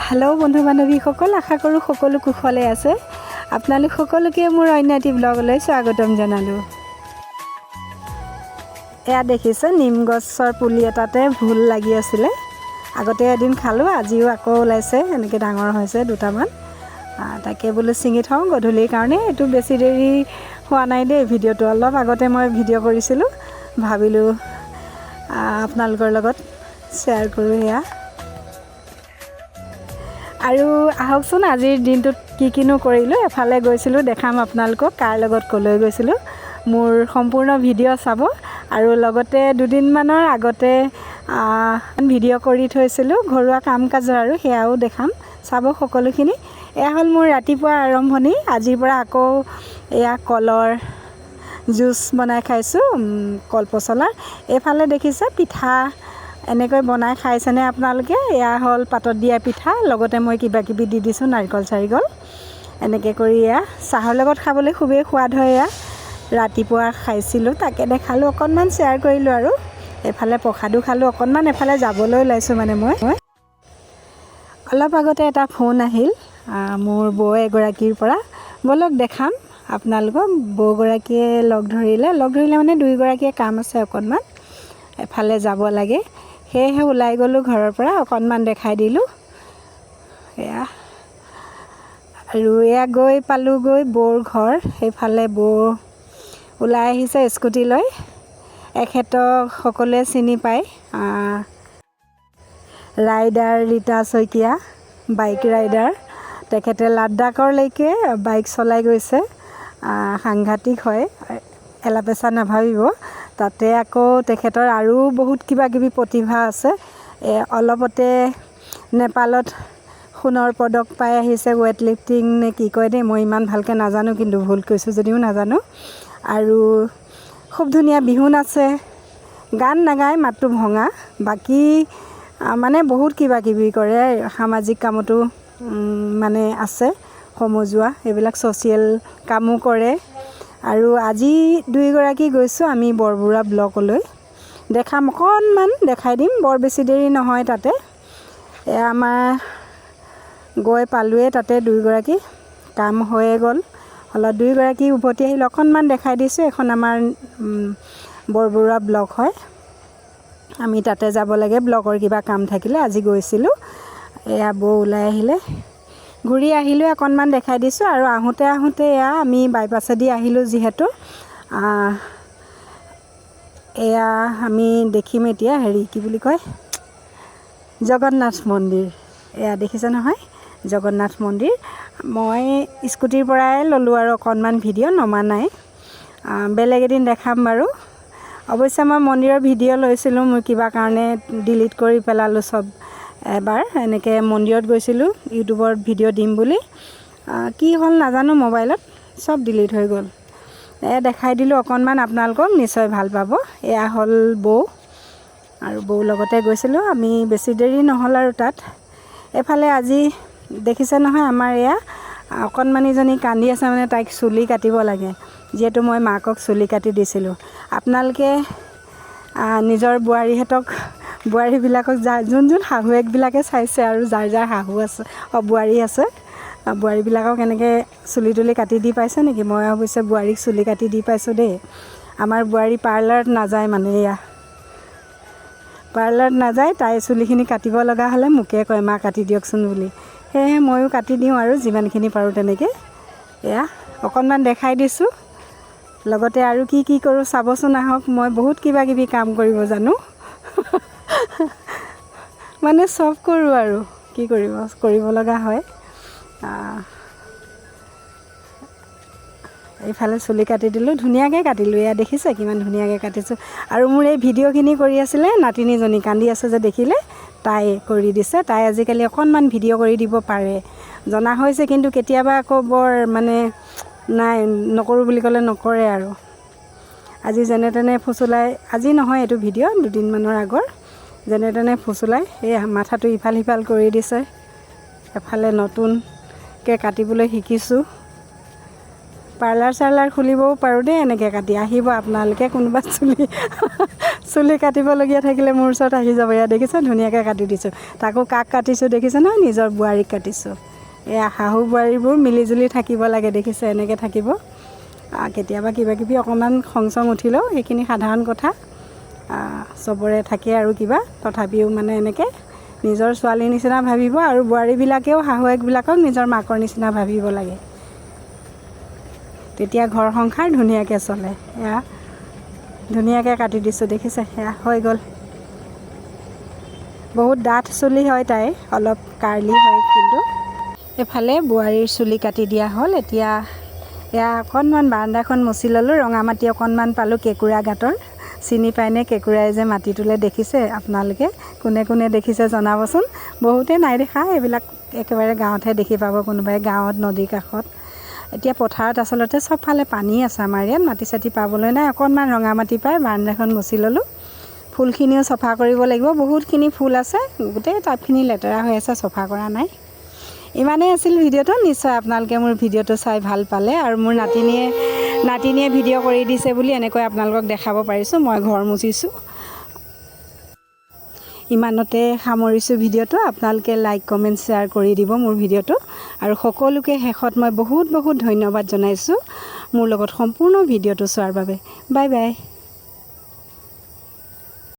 Hello बंधु बान्धवीসকল आशा करूँ सकलो कुशले আছে আপোনালোক সকলোকে মোৰ অন্য এটি ব্লগলৈ স্বাগতম জনালোঁ। এয়া দেখিছে নিম গছৰ পুলি এটাতে ভুল লাগি আছিলে। আগতে এদিন খালোঁ, আজিও আকৌ ওলাইছে, এনেকৈ ডাঙৰ হৈছে দুটামান। তাকে বোলো ছিঙি থওঁ গধূলিৰ কাৰণে। এইটো বেছি দেৰি হোৱা নাই দেই, ভিডিঅ'টো অলপ আগতে মই ভিডিঅ' কৰিছিলোঁ, ভাবিলোঁ আপোনালোকৰ লগত শ্বেয়াৰ কৰোঁ। এয়া আৰু আহকচোন আজিৰ দিনটোত কিনো কৰিলোঁ। এফালে গৈছিলোঁ, দেখাম আপোনালোকক কাৰ লগত ক'লৈ গৈছিলোঁ। মোৰ সম্পূৰ্ণ ভিডিঅ' চাব আৰু লগতে দুদিনমানৰ আগতে ভিডিঅ' কৰি থৈছিলোঁ ঘৰুৱা কাম কাজৰ, আৰু সেয়াও দেখাম, চাব সকলোখিনি। এয়া হ'ল মোৰ ৰাতিপুৱা আৰম্ভণি। আজিৰ পৰা আকৌ এয়া কলৰ জুচ বনাই খাইছোঁ, কলপচলাৰ। এইফালে দেখিছে পিঠা এনেকৈ বনাই খাইছেনে আপোনালোকে? এয়া হ'ল পাতত দিয়া পিঠা, লগতে মই কিবাকিবি দি দিছোঁ, নাৰিকল চাৰিকল এনেকৈ কৰি। এয়া চাহৰ লগত খাবলৈ খুবেই সোৱাদ হয়। এয়া ৰাতিপুৱা খাইছিলোঁ, তাকে দেখালোঁ, অকণমান শ্বেয়াৰ কৰিলোঁ। আৰু এইফালে প্ৰসাদো খালোঁ অকণমান। এফালে যাবলৈ ওলাইছোঁ মানে মই অলপ আগতে এটা ফোন আহিল মোৰ বৌ এগৰাকীৰ পৰা। ব'লক দেখাম আপোনালোকক। বৌগৰাকীয়ে লগ ধৰিলে মানে দুয়োগৰাকীয়ে কাম আছে অকণমান, এফালে যাব লাগে, সেয়েহে ওলাই গ'লোঁ ঘৰৰ পৰা, অকণমান দেখাই দিলোঁ। এয়া আৰু এয়া গৈ পালোঁগৈ বৌৰ ঘৰ। সেইফালে বৌ ওলাই আহিছে স্কুটি লৈ। এখেতক সকলোৱে চিনি পায়, rider Rita Saikia, bike rider. তেখেতে লাডাখলৈকে বাইক চলাই গৈছে, সাংঘাতিক হয়, এলাপেচা নাভাবিব। তাতে আকৌ তেখেতৰ আৰু বহুত কিবাকিবি প্ৰতিভা আছে। অলপতে নেপালত সোণৰ পদক পাই আহিছে, ৱেইট লিফটিং নে কি কয় দেই, মই ইমান ভালকৈ নাজানো, কিন্তু ভুল কৈছোঁ যদিও নাজানো। আৰু খুব ধুনীয়া বিহু নাচে, গান নাগায়, মাতটো ভঙা। বাকী মানে বহুত কিবাকিবি কৰে, সামাজিক কামতো মানে আছে, সমজুৱা এইবিলাক ছ'চিয়েল কামো কৰে। আৰু আজি দুয়োগৰাকী গৈছোঁ আমি বৰবৰুৱা ব্লকলৈ। দেখাম, অকণমান দেখাই দিম, বৰ বেছি দেৰি নহয় তাতে। আমাৰ গৈ পালোৱে তাতে, দুয়োগৰাকী কাম হৈয়ে গ'ল। অলপ দুয়োগৰাকী উভতি আহিল, অকণমান দেখাই দিছোঁ। এখন আমাৰ বৰবৰুৱা ব্লক হয়, আমি তাতে যাব লাগে ব্লকৰ কিবা কাম থাকিলে। আজি গৈছিলোঁ। এয়া বৌ ওলাই আহিলে, ঘূৰি আহিলোঁ, অকণমান দেখাই দিছোঁ। আৰু আহোঁতে এয়া আমি বাইপাছেদি আহিলোঁ যিহেতু, এয়া আমি দেখিম এতিয়া কি বুলি কয়, জগন্নাথ মন্দিৰ। এয়া দেখিছে নহয়, জগন্নাথ মন্দিৰ। মই স্কুটিৰ পৰাই ল'লোঁ আৰু অকণমান ভিডিঅ' নমা নাই, বেলেগ এদিন দেখাম বাৰু। অৱশ্যে মই মন্দিৰৰ ভিডিঅ' লৈছিলোঁ, মোৰ কিবা কাৰণে ডিলিট কৰি পেলালোঁ চব। এবাৰ এনেকৈ মন্দিৰত গৈছিলোঁ, ইউটিউবত ভিডিঅ' দিম বুলি, কি হ'ল নাজানো, মোবাইলত চব ডিলিট হৈ গ'ল। দেখাই দিলোঁ অকণমান, আপোনালোকক নিশ্চয় ভাল পাব। এয়া হ'ল বৌ, আৰু বৌৰ লগতে গৈছিলোঁ আমি, বেছি দেৰি নহ'ল আৰু তাত। এইফালে আজি দেখিছে নহয়, আমাৰ এয়া অকণমানিজনী কান্দি আছে, মানে তাইক চুলি কাটিব লাগে, যিহেতু মই মাকক চুলি কাটি দিছিলোঁ। আপোনালোকে নিজৰ বোৱাৰীবিলাকক যোন শাহুৱেকবিলাকে চাইছে, আৰু যাৰ শাহু আছে, বোৱাৰী আছে, বোৱাৰীবিলাকক এনেকৈ চুলি তুলি কাটি দি পাইছে নেকি? মই অৱশ্যে বোৱাৰীক চুলি কাটি দি পাইছোঁ দেই। আমাৰ বোৱাৰী পাৰ্লাৰত নাযায়, মানে এয়া পাৰ্লাৰত নাযায়, তাই চুলিখিনি কাটিব লগা হ'লে মোকে কয়, মা কাটি দিয়কচোন বুলি। সেয়েহে ময়ো কাটি দিওঁ আৰু যিমানখিনি পাৰোঁ তেনেকৈ। এয়া অকণমান দেখাই দিছোঁ, লগতে আৰু কি কৰোঁ চাবচোন, আহক। মই বহুত কিবাকিবি কাম কৰিব জানো মানে চব কৰোঁ, আৰু কি কৰিব লগা হয়। এইফালে চুলি কাটি দিলোঁ, ধুনীয়াকৈ কাটিলোঁ। এয়া দেখিছে কিমান ধুনীয়াকৈ কাটিছোঁ। আৰু মোৰ এই ভিডিঅ'খিনি কৰি আছিলে নাতিনীজনী, কান্দি আছে যে দেখিলে, তাই কৰি দিছে। তাই আজিকালি অকণমান ভিডিঅ' কৰি দিব পাৰে, জনা হৈছে, কিন্তু কেতিয়াবা আকৌ বৰ মানে নাই, নকৰোঁ বুলি ক'লে নকৰে। আৰু আজি যেনে তেনে ফুচুলাই, আজি নহয় এইটো ভিডিঅ', দুদিনমানৰ আগৰ, যেনে তেনে ফুচুলাই এই মাথাটো ইফাল সিফাল কৰি দিছে। এফালে নতুনকৈ কাটিবলৈ শিকিছোঁ, পাৰ্লাৰ চাৰ্লাৰ খুলিবও পাৰোঁ দেই এনেকৈ কাটি আহিব আপোনালোকে কোনোবা চুলি কাটিবলগীয়া থাকিলে মোৰ ওচৰত আহি যাব এয়া দেখিছে ধুনীয়াকৈ কাটি দিছোঁ তাকো কাক কাটিছোঁ দেখিছে নহয় নিজৰ বোৱাৰীক কাটিছোঁ এয়া শাহু বোৱাৰীবোৰ মিলিজুলি থাকিব লাগে দেখিছে এনেকৈ থাকিব কেতিয়াবা কিবাকিবি অকণমান খং চং উঠিলেও সেইখিনি সাধাৰণ কথা চবৰে থাকে আৰু কিবা তথাপিও মানে এনেকৈ নিজৰ ছোৱালীৰ নিচিনা ভাবিব আৰু বোৱাৰীবিলাকেও শাহুৱেকবিলাকক নিজৰ মাকৰ নিচিনা ভাবিব লাগে তেতিয়া ঘৰ সংসাৰ ধুনীয়াকৈ চলে এয়া ধুনীয়াকৈ কাটি দিছোঁ দেখিছে সেয়া হৈ গ'ল বহুত ডাঠ চুলি হয় তাই অলপ কাৰ্লি হয় কিন্তু এফালে বোৱাৰীৰ চুলি কাটি দিয়া হ'ল এতিয়া এয়া অকণমান বাৰান্দাখন মচি ল'লোঁ ৰঙা মাটি অকণমান পালোঁ কেঁকুৰা গাঁতৰ চিনি পায়নে কেঁকুৰাই যে মাটি তোলে দেখিছে আপোনালোকে কোনে কোনে দেখিছে জনাবচোন বহুতে নাই দেখা এইবিলাক একেবাৰে গাঁৱতহে দেখি পাব কোনোবাই গাঁৱত নদীৰ কাষত এতিয়া পথাৰত আচলতে চবফালে পানী আছে আমাৰ ইয়াত মাটি চাটি পাবলৈ নাই অকণমান ৰঙা মাটি পাই বাৰান্দাখন মচি ল'লোঁ ফুলখিনিও চফা কৰিব লাগিব বহুতখিনি ফুল আছে গোটেই টাবখিনি লেতেৰা হৈ আছে চফা কৰা নাই ইমানেই আছিল ভিডিঅ'টো নিশ্চয় আপোনালোকে মোৰ ভিডিঅ'টো চাই ভাল পালে আৰু মোৰ নাতিনীয়ে ভিডিঅ' কৰি দিছে বুলি এনেকৈ আপোনালোকক দেখাব পাৰিছোঁ মই ঘৰ মুচিছোঁ ইমানতে সামৰিছোঁ ভিডিঅ'টো আপোনালোকে লাইক কমেণ্ট শ্বেয়াৰ কৰি দিব মোৰ ভিডিঅ'টো আৰু সকলোকে শেষত মই বহুত বহুত ধন্যবাদ জনাইছোঁ মোৰ লগত সম্পূৰ্ণ ভিডিঅ'টো চোৱাৰ বাবে বাই বাই